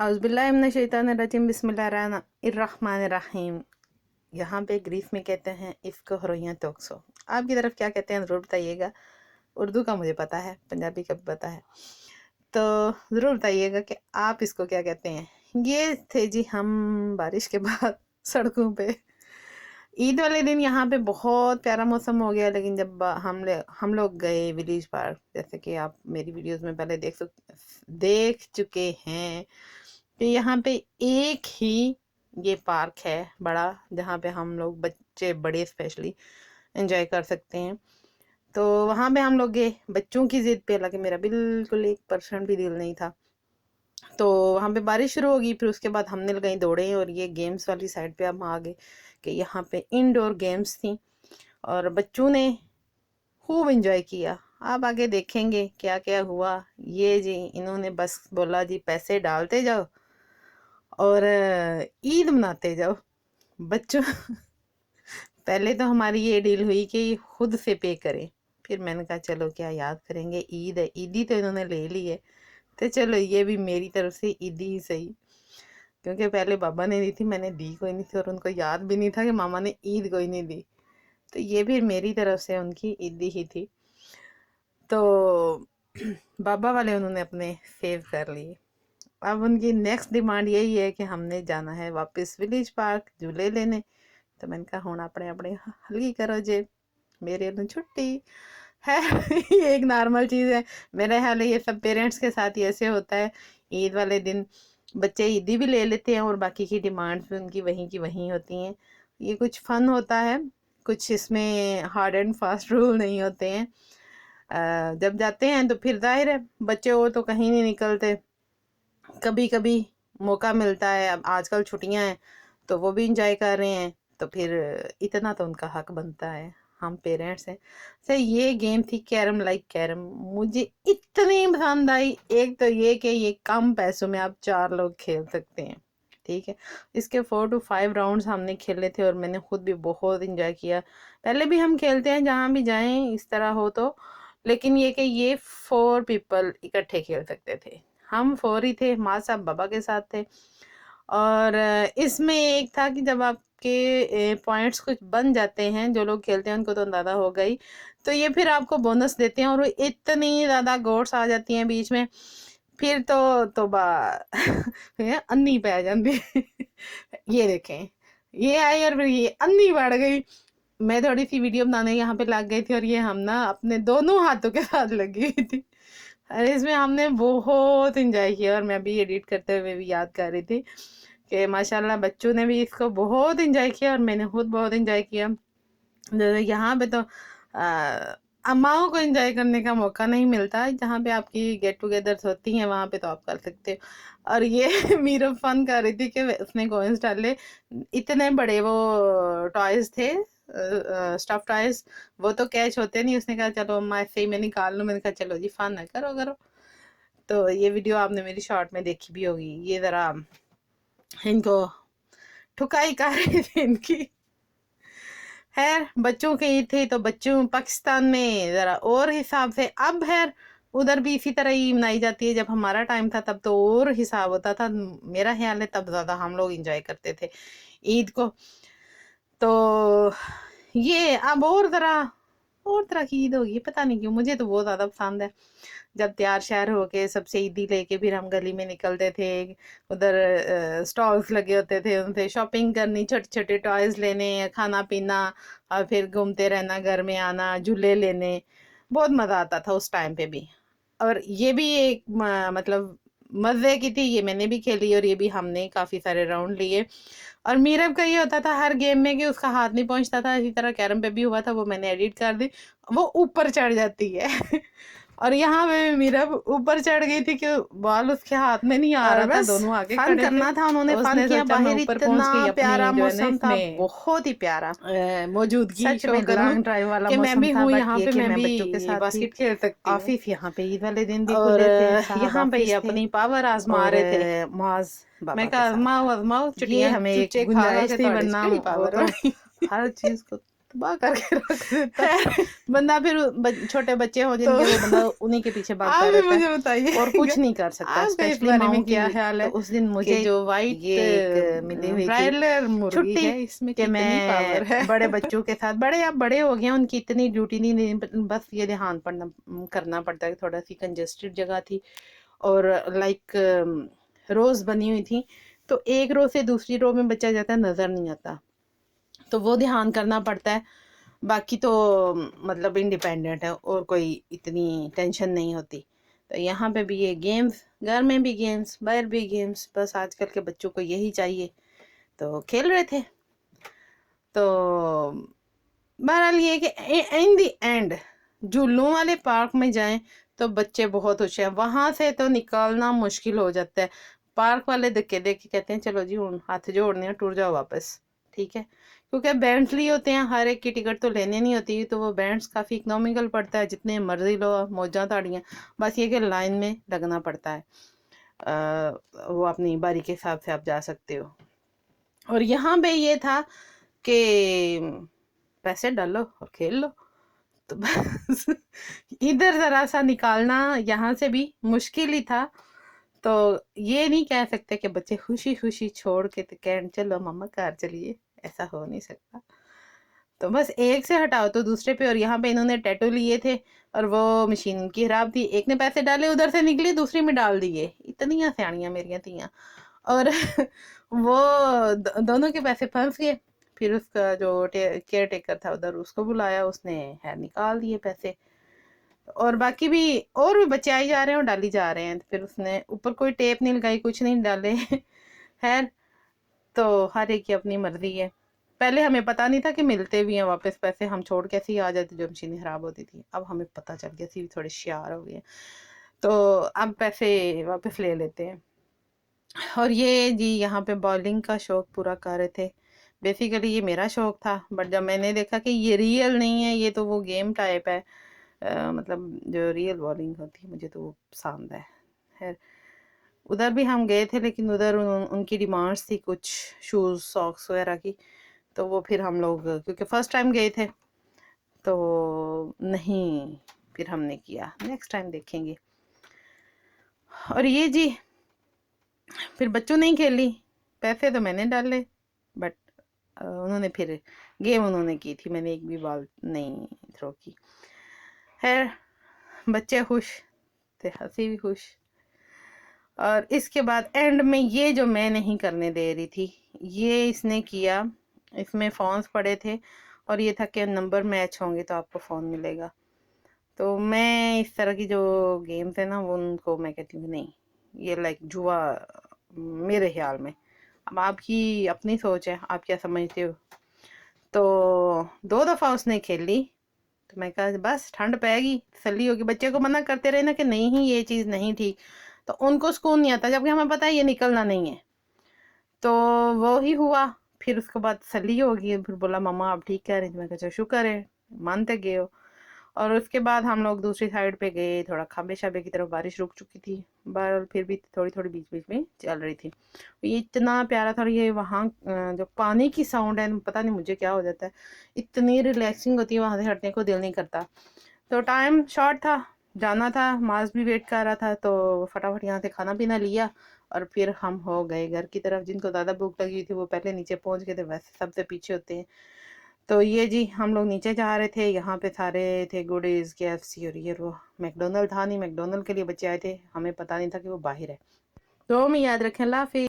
औज़ुबिल्लाहिमिनश्शैतानिर्रजीम बिस्मिल्लाहिर्रहमानिर्रहीम। यहाँ पे ग्रीस में कहते हैं इसको हरोइयाँ टोक्सो। आपकी तरफ क्या कहते हैं ज़रूर बताइएगा। उर्दू का मुझे पता है, पंजाबी का भी पता है, तो ज़रूर बताइएगा कि आप इसको क्या कहते हैं। ये थे जी हम बारिश के बाद सड़कों पे। ईद वाले दिन यहाँ पे बहुत प्यारा मौसम हो गया, लेकिन जब हम लोग गए विलेज पार्क, जैसे कि आप मेरी वीडियोस में पहले देख चुके हैं, तो यहाँ पे एक ही ये पार्क है बड़ा, जहाँ पे हम लोग बच्चे बड़े स्पेशली एंजॉय कर सकते हैं। तो वहाँ पे हम लोग गए बच्चों की जिद पे, हालांकि मेरा बिल्कुल 1% भी दिल नहीं था। तो वहाँ पे बारिश शुरू होगी, फिर उसके बाद हमने गई दौड़े और ये गेम्स वाली साइड पे हम आ गए कि यहाँ पे इंडोर गेम्स थी और बच्चों ने खूब एंजॉय किया। आप आगे देखेंगे क्या क्या हुआ। ये जी इन्होंने बस बोला जी पैसे डालते जाओ और ईद मनाते जाओ बच्चों। पहले तो हमारी ये डील हुई कि खुद से पे करें, फिर मैंने कहा चलो क्या याद करेंगे, ईद है, ईदी तो इन्होंने ले ली है, तो चलो ये भी मेरी तरफ से ईदी ही सही। क्योंकि पहले बाबा ने दी थी, मैंने दी कोई नहीं थी और उनको याद भी नहीं था कि मामा ने ईद कोई नहीं दी, तो ये भी मेरी तरफ से उनकी ईदी ही थी। तो बाबा वाले उन्होंने अपने सेव कर लिए। अब उनकी नेक्स्ट डिमांड यही है कि हमने जाना है वापस विलेज पार्क झूले लेने। तो मैंने कहा हूँ अपने अपने हल्की करो जे, मेरे लिए छुट्टी है। ये एक नॉर्मल चीज़ है मेरे ख्याल, ये सब पेरेंट्स के साथ ही ऐसे होता है। ईद वाले दिन बच्चे ईदी भी ले लेते हैं और बाकी की डिमांड्स भी उनकी वहीं की वहीं होती हैं। ये कुछ फन होता है, कुछ इसमें हार्ड एंड फास्ट रूल नहीं होते हैं। जब जाते हैं तो फिर जाहिर है बच्चे हो तो कहीं नहीं निकलते, कभी कभी मौका मिलता है। अब आजकल छुट्टियां हैं तो वो भी इंजॉय कर रहे हैं, तो फिर इतना तो उनका हक बनता है, हम पेरेंट्स हैं। सर ये गेम थी कैरम, लाइक कैरम, मुझे इतनी पसंद आई। एक तो ये कि ये कम पैसों में आप 4 लोग खेल सकते हैं, ठीक है। इसके 4 to 5 राउंड्स हमने खेले थे और मैंने खुद भी बहुत इंजॉय किया। पहले भी हम खेलते हैं जहाँ भी जाएं इस तरह हो तो, लेकिन ये कि ये 4 पीपल इकट्ठे खेल सकते थे। हम 4 ही थे, माँ साहब बाबा के साथ थे। और इसमें एक था कि जब आपके पॉइंट्स कुछ बन जाते हैं, जो लोग खेलते हैं उनको तो अंदाजा हो गई, तो ये फिर आपको बोनस देते हैं और इतनी ज़्यादा गोट्स आ जाती हैं बीच में, फिर तो अन्नी पे आ जाती है। ये देखें, ये आई और फिर ये अन्नी बढ़ गई। मैं थोड़ी सी वीडियो बनाने यहाँ पे लग गई थी और ये हम ना अपने दोनों हाथों के साथ लगी हुई थी। अरे इसमें हमने बहुत इंजॉय किया और मैं भी एडिट करते हुए भी याद कर रही थी कि माशाल्लाह बच्चों ने भी इसको बहुत इंजॉय किया और मैंने खुद बहुत इंजॉय किया। जैसे यहाँ पे तो अम्माओं को एंजॉय करने का मौका नहीं मिलता, जहाँ पे आपकी गेट टुगेदर्स होती हैं वहाँ पे तो आप कर सकते हो। और ये मीरा फन कर रही थी कि उसने कॉइन्स डाले, इतने बड़े वो टॉयज थे, स्टफ टॉयज, वो तो कैच होते नहीं। उसने कहा चलो अम्मा ऐसे ही मैं निकाल लूँ, मैंने कहा चलो जी फन है, करो करो। तो ये वीडियो आपने मेरी शॉर्ट में देखी भी होगी। ये ज़रा इनको ठुकाई कर रही थी इनकी। खैर बच्चों की ईद थी तो बच्चों पाकिस्तान में ज़रा और हिसाब से, अब खैर उधर भी इसी तरह ही मनाई जाती है। जब हमारा टाइम था तब तो और हिसाब होता था, मेरा ख्याल है तब ज़्यादा हम लोग इंजॉय करते थे ईद को। तो ये अब और तरह की ईद होगी, पता नहीं क्यों मुझे तो बहुत ज़्यादा पसंद है। जब तैयार श्यार होके सबसे ईदी लेके फिर हम गली में निकलते थे, उधर स्टॉल्स लगे होते थे, उनसे शॉपिंग करनी, छोटे छोटे टॉयज लेने, खाना पीना, और फिर घूमते रहना, घर में आना, झूले लेने, बहुत मज़ा आता था उस टाइम पे भी। और ये भी एक मतलब मज़े की थी, ये मैंने भी खेली और ये भी हमने काफ़ी सारे राउंड लिए। और मीरब का ये होता था हर गेम में कि उसका हाथ नहीं पहुंचता था, इसी तरह कैरम पे भी हुआ था, वो मैंने एडिट कर दी, वो ऊपर चढ़ जाती है। और यहाँ पे मीरब ऊपर चढ़ गई थी कि बॉल उसके हाथ में नहीं आ और रहा था, बस दोनों आगे फन खड़े थे, करना था, उन्होंने तो फन उसने किया। सोचा मैं बाहर ऊपर पहुंच इतना गई प्यारा अपनी जो है ना मौसम था, इसमें बहुत ही प्यारा, मौजूदगी सच शो में करूं लॉन्ग ड्राइव वाला कि मैं मौसम भी था। हूँ बट यहाँ ये पे, कि मैं मैं भी बच्चों के साथ थी। बास्केट खेल सकती हूँ। आफिफ यहाँ पे ईद वाले दिन भी और खुले थे, साहब यहाँ पे ये आफिस थे, अपनी पावर आजमा और रहे थे। मुआज मैं बाबा के कहा साथ आजमाओ था। आजमाओ, ये चुटियां हमें एक चुच्चे खा खा गुंजाइश के थी, थोड़ी वरना केड़ी वो पावर तो होनी। हर चीज को तबाह करके रख देता है बंदा। फिर छोटे बच्चे हो जिनके, वो बंदा उन्हीं के पीछे भागता आप भी रहता मुझे है बताइए और कुछ नहीं कर सकता, आपका इस स्पेशली बारे में माओ क्या की। ख्याल तो है उस दिन कि मुझे जो वाइट ये एक मिली हुई थी ब्रायलर मुर्गी छुट्टी है इसमें कि कितनी पावर है। मैं बड़े बच्चों के साथ, बड़े अब बड़े हो गए हैं, उनकी इतनी ड्यूटी नहीं, बस ये ध्यान पड़ना करना पड़ता है। थोड़ा सी कंजेस्टेड जगह थी और लाइक रोज बनी हुई थी, तो एक रो से दूसरी रो में बच्चा जाता है नजर नहीं आता, तो वो ध्यान करना पड़ता है। बाकी तो मतलब इंडिपेंडेंट है और कोई इतनी टेंशन नहीं होती। तो यहाँ पे भी ये गेम्स, घर में भी गेम्स, बाहर भी गेम्स, बस आजकल के बच्चों को यही चाहिए, तो खेल रहे थे। तो बहरहाल ये कि इन दी एंड झूलों वाले पार्क में जाएं तो बच्चे बहुत खुश हैं, वहां से तो निकालना मुश्किल हो जाता है। पार्क वाले धक्के दे के कहते हैं चलो जी हाथ जोड़ने हैं, टूर जाओ वापस, ठीक है, क्योंकि बैंड्स लिए होते हैं, हर एक की टिकट तो लेने नहीं होती, तो वो बैंड्स काफ़ी इकोनॉमिकल पड़ता है, जितने मर्जी लो मौजा ताड़ियाँ, बस ये कि लाइन में लगना पड़ता है। वो अपनी बारी के हिसाब से आप जा सकते हो। और यहाँ पे ये था कि पैसे डालो और खेल लो, तो बस इधर जरा सा निकालना यहाँ से भी मुश्किल ही था। तो ये नहीं कह सकते कि बच्चे खुशी खुशी छोड़ के तो कह चलो मम्मा कार चलिए, ऐसा हो नहीं सकता। तो बस एक से हटाओ तो दूसरे पे। और यहाँ पे इन्होंने टैटू लिए थे और वो मशीन की खराब थी, एक ने पैसे डाले उधर से निकले, दूसरी में डाल दिए। इतनी सियाणियां मेरियां तियां। और वो दोनों के पैसे फंस गए। फिर उसका जो केयर टेकर था उधर, उसको बुलाया, उसने है निकाल दिए पैसे। और बाकी भी और भी बच्चे आई जा रहे हैं और डाली जा रहे हैं, तो फिर उसने ऊपर कोई टेप नहीं लगाई, कुछ नहीं डाले खैर, तो हर एक की अपनी मर्जी है। पहले हमें पता नहीं था कि मिलते भी हैं वापस पैसे, हम छोड़ कैसे ही आ जाते जो मशीनें खराब होती थी, अब हमें पता चल गया, सी थोड़े होशियार हो गए, तो अब पैसे वापस ले लेते हैं। और ये जी यहाँ पे बॉलिंग का शौक पूरा कर रहे थे। बेसिकली ये मेरा शौक था, बट जब मैंने देखा कि ये रियल नहीं है, ये तो वो गेम टाइप है, मतलब जो रियल बॉलिंग होती है, मुझे तो वो पसंद है। खैर उधर भी हम गए थे, लेकिन उधर उनकी डिमांड्स थी कुछ शूज़ सॉक्स वगैरह की, तो वो फिर हम लोग क्योंकि फर्स्ट टाइम गए थे तो नहीं, फिर हमने किया, नेक्स्ट टाइम देखेंगे। और ये जी फिर बच्चों ने ही खेली, पैसे तो मैंने डाले, बट उन्होंने फिर गेम उन्होंने की थी, मैंने एक भी बॉल नहीं थ्रो की। खैर बच्चे खुश थे, हंसी भी खुश। और इसके बाद एंड में ये जो मैं नहीं करने दे रही थी, ये इसने किया। इसमें फ़ोन्स पड़े थे और ये था कि नंबर मैच होंगे तो आपको फ़ोन मिलेगा। तो मैं इस तरह की जो गेम्स है ना, वो उनको मैं कहती हूँ नहीं, ये लाइक जुआ मेरे ख्याल में। अब आपकी अपनी सोच है, आप क्या समझते हो। तो 2 दफ़ा उसने खेल ली, तो मैं कहा बस ठंड पैगी, तसल्ली होगी। बच्चे को मना करते रहे ना कि नहीं ही ये चीज़ नहीं ठीक, तो उनको सुकून नहीं आता, जबकि हमें पता है ये निकलना नहीं है। तो वो ही हुआ। फिर उसके बाद तसल्ली होगी, फिर बोला मम्मा आप ठीक कह रही थी, मैं कहा शुक्र है मानते गए हो। और उसके बाद हम लोग दूसरी साइड पे गए, थोड़ा खम्बे शबे की तरफ, बारिश रुक चुकी थी, बार फिर भी थोड़ी थोड़ी बीच बीच में चल रही थी। ये इतना प्यारा था। और ये वहाँ जो पानी की साउंड है, पता नहीं मुझे क्या हो जाता है, इतनी रिलैक्सिंग होती है, वहाँ से हटने को दिल नहीं करता। तो टाइम शॉर्ट था, जाना था, माज भी वेट कर रहा था, तो फटाफट यहाँ से खाना पीना लिया और फिर हम हो गए घर की तरफ। जिनको ज़्यादा भूख लगी थी वो पहले नीचे पहुँच गए थे, वैसे सबसे पीछे होते हैं। तो ये जी हम लोग नीचे जा रहे थे, यहाँ पे सारे थे गुडीज, KFC और ये वो। मैकडोनल्ड था नहीं, मैकडोनल्ड के लिए बच्चे आए थे, हमें पता नहीं था कि वो बाहर है। तो हमें याद रखें, अल्लाह हाफिज़।